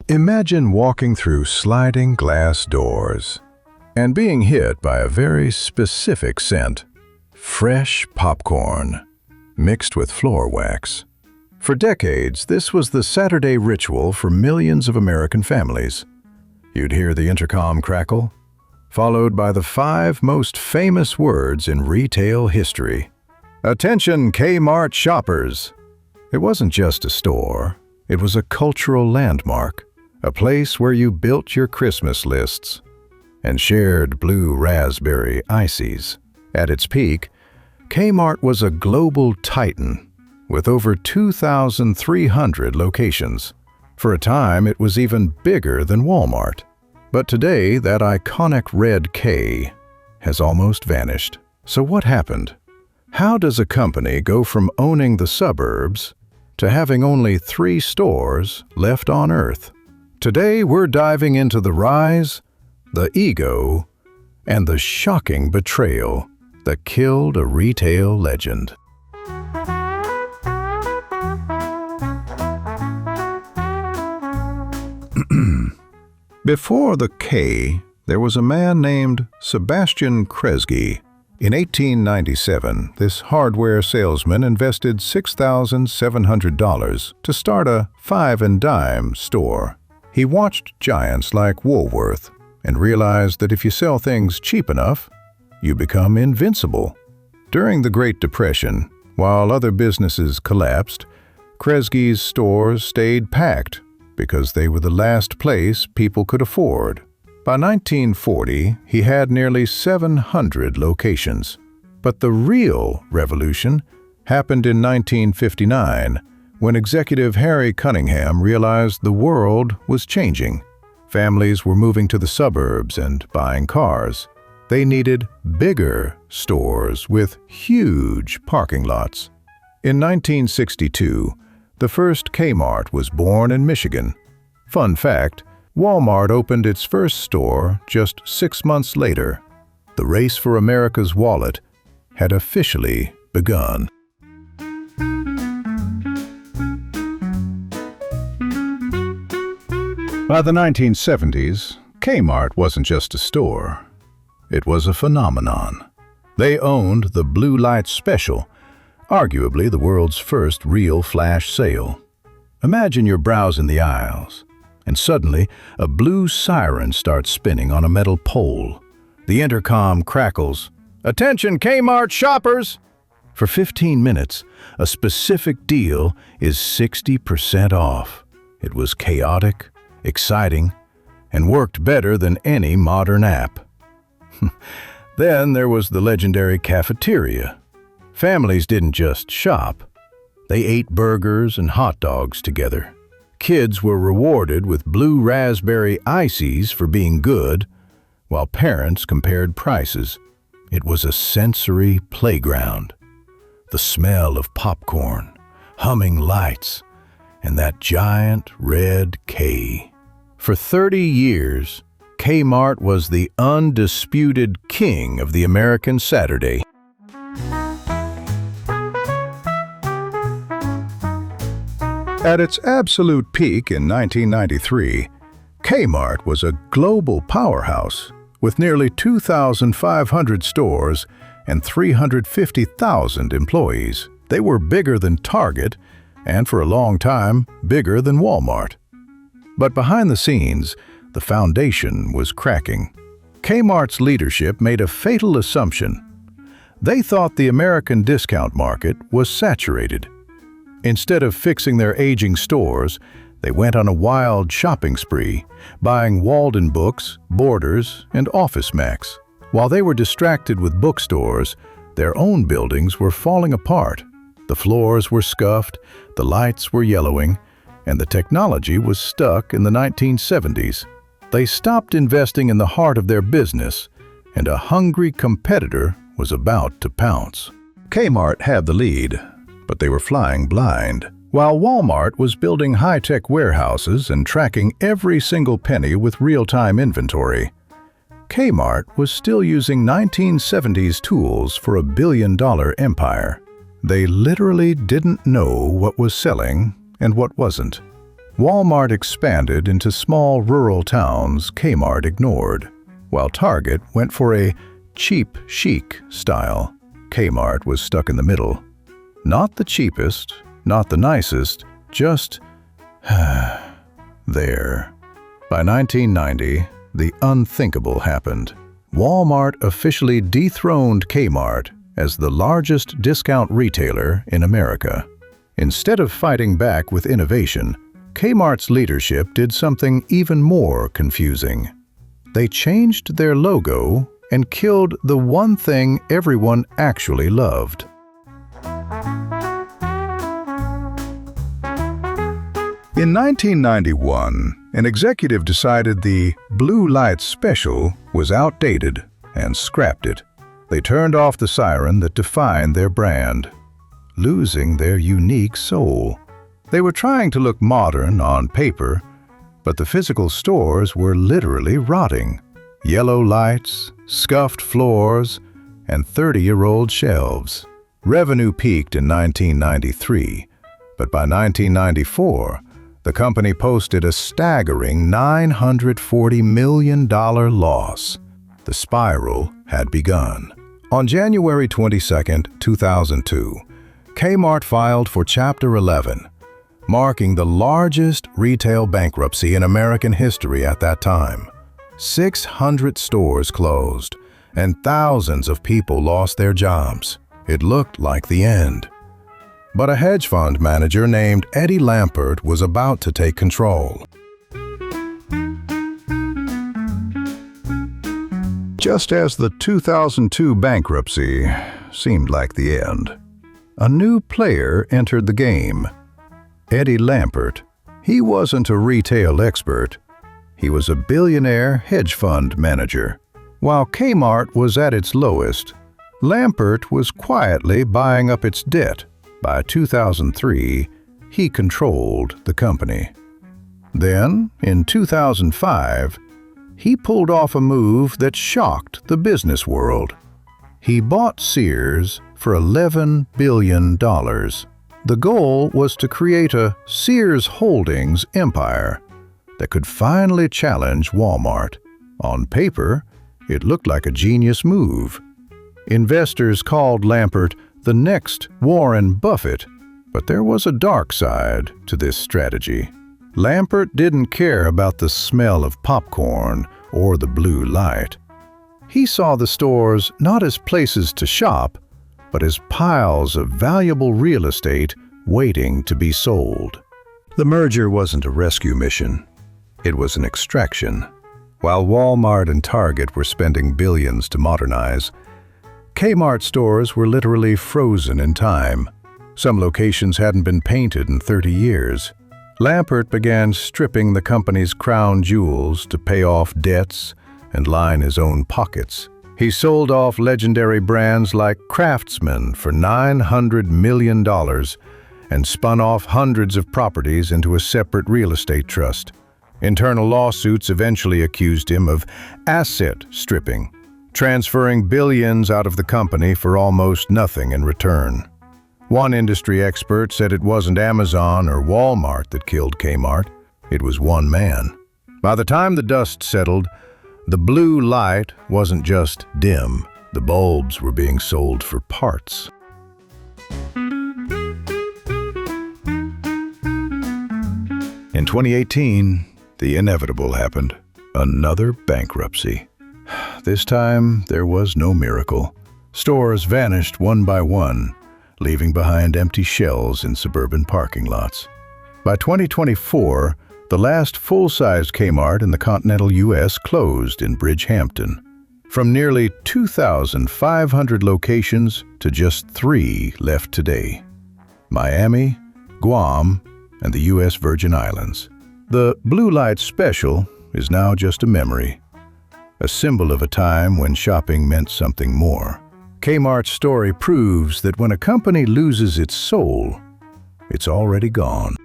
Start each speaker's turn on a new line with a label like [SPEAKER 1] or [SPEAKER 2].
[SPEAKER 1] Imagine walking through sliding glass doors and being hit by a very specific scent: fresh popcorn mixed with floor wax. For decades, this was the Saturday ritual for millions of American families. You'd hear the intercom crackle, followed by the 5 most famous words in retail history. "Attention, Kmart shoppers!" It wasn't just a store. It was a cultural landmark, a place where you built your Christmas lists and shared blue raspberry ices. At its peak, Kmart was a global titan with over 2,300 locations. For a time, it was even bigger than Walmart. But today, that iconic red K has almost vanished. So what happened? How does a company go from owning the suburbs to having only 3 stores left on Earth? Today, we're diving into the rise, the ego, and the shocking betrayal that killed a retail legend. Before the K, there was a man named Sebastian Kresge. In 1897, this hardware salesman invested $6,700 to start a 5 and dime store. He watched giants like Woolworth and realized that if you sell things cheap enough, you become invincible. During the Great Depression, while other businesses collapsed, Kresge's stores stayed packed because they were the last place people could afford. By 1940, he had nearly 700 locations. But the real revolution happened in 1959, when executive Harry Cunningham realized the world was changing. Families were moving to the suburbs and buying cars. They needed bigger stores with huge parking lots. In 1962, the first Kmart was born in Michigan. Fun fact, Walmart opened its first store just 6 months later. The race for America's wallet had officially begun. By the 1970s, Kmart wasn't just a store. It was a phenomenon. They owned the Blue Light Special, arguably the world's first real flash sale. Imagine you're browsing the aisles, and suddenly a blue siren starts spinning on a metal pole. The intercom crackles. "Attention, Kmart shoppers!" For 15 minutes, a specific deal is 60% off. It was chaotic, exciting, and worked better than any modern app. Then there was the legendary cafeteria. Families didn't just shop. They ate burgers and hot dogs together. Kids were rewarded with blue raspberry ices for being good, while parents compared prices. It was a sensory playground. The smell of popcorn, humming lights, and that giant red K. For 30 years, Kmart was the undisputed king of the American Saturday. At its absolute peak in 1993, Kmart was a global powerhouse with nearly 2,500 stores and 350,000 employees. They were bigger than Target and, for a long time, bigger than Walmart. But behind the scenes, the foundation was cracking. Kmart's leadership made a fatal assumption. They thought the American discount market was saturated. Instead of fixing their aging stores, they went on a wild shopping spree, buying Walden Books, Borders, and Office Max. While they were distracted with bookstores, their own buildings were falling apart. The floors were scuffed, the lights were yellowing, and the technology was stuck in the 1970s. They stopped investing in the heart of their business, and a hungry competitor was about to pounce. Kmart had the lead, but they were flying blind. While Walmart was building high-tech warehouses and tracking every single penny with real-time inventory, Kmart was still using 1970s tools for a billion-dollar empire. They literally didn't know what was selling and what wasn't. Walmart expanded into small rural towns Kmart ignored, while Target went for a cheap chic style. Kmart was stuck in the middle. Not the cheapest, not the nicest, just there. By 1990, the unthinkable happened. Walmart officially dethroned Kmart as the largest discount retailer in America. Instead of fighting back with innovation, Kmart's leadership did something even more confusing. They changed their logo and killed the one thing everyone actually loved. In 1991, an executive decided the blue light special was outdated and scrapped it. They turned off the siren that defined their brand, losing their unique soul. They were trying to look modern on paper, but the physical stores were literally rotting. Yellow lights, scuffed floors, and 30-year-old shelves. Revenue peaked in 1993, but by 1994, the company posted a staggering $940 million loss. The spiral had begun. On January 22, 2002, Kmart filed for Chapter 11, marking the largest retail bankruptcy in American history at that time. 600 stores closed, and thousands of people lost their jobs. It looked like the end. But a hedge fund manager named Eddie Lampert was about to take control. Just as the 2002 bankruptcy seemed like the end, a new player entered the game. Eddie Lampert. He wasn't a retail expert. He was a billionaire hedge fund manager. While Kmart was at its lowest, Lampert was quietly buying up its debt. By 2003, he controlled the company. Then, in 2005, he pulled off a move that shocked the business world. He bought Sears for $11 billion. The goal was to create a Sears Holdings empire that could finally challenge Walmart. On paper, it looked like a genius move. Investors called Lampert the next Warren Buffett, but there was a dark side to this strategy. Lampert didn't care about the smell of popcorn or the blue light. He saw the stores not as places to shop, but as piles of valuable real estate waiting to be sold. The merger wasn't a rescue mission. It was an extraction. While Walmart and Target were spending billions to modernize, Kmart stores were literally frozen in time. Some locations hadn't been painted in 30 years. Lampert began stripping the company's crown jewels to pay off debts and line his own pockets. He sold off legendary brands like Craftsman for $900 million and spun off hundreds of properties into a separate real estate trust. Internal lawsuits eventually accused him of asset stripping, transferring billions out of the company for almost nothing in return. One industry expert said it wasn't Amazon or Walmart that killed Kmart, it was one man. By the time the dust settled, the blue light wasn't just dim, the bulbs were being sold for parts. In 2018, the inevitable happened. Another bankruptcy. This time, there was no miracle. Stores vanished one by one, leaving behind empty shells in suburban parking lots. By 2024, the last full-size Kmart in the continental U.S. closed in Bridgehampton. From nearly 2,500 locations to just 3 left today: Miami, Guam, and the U.S. Virgin Islands. The Blue Light Special is now just a memory, a symbol of a time when shopping meant something more. Kmart's story proves that when a company loses its soul, it's already gone.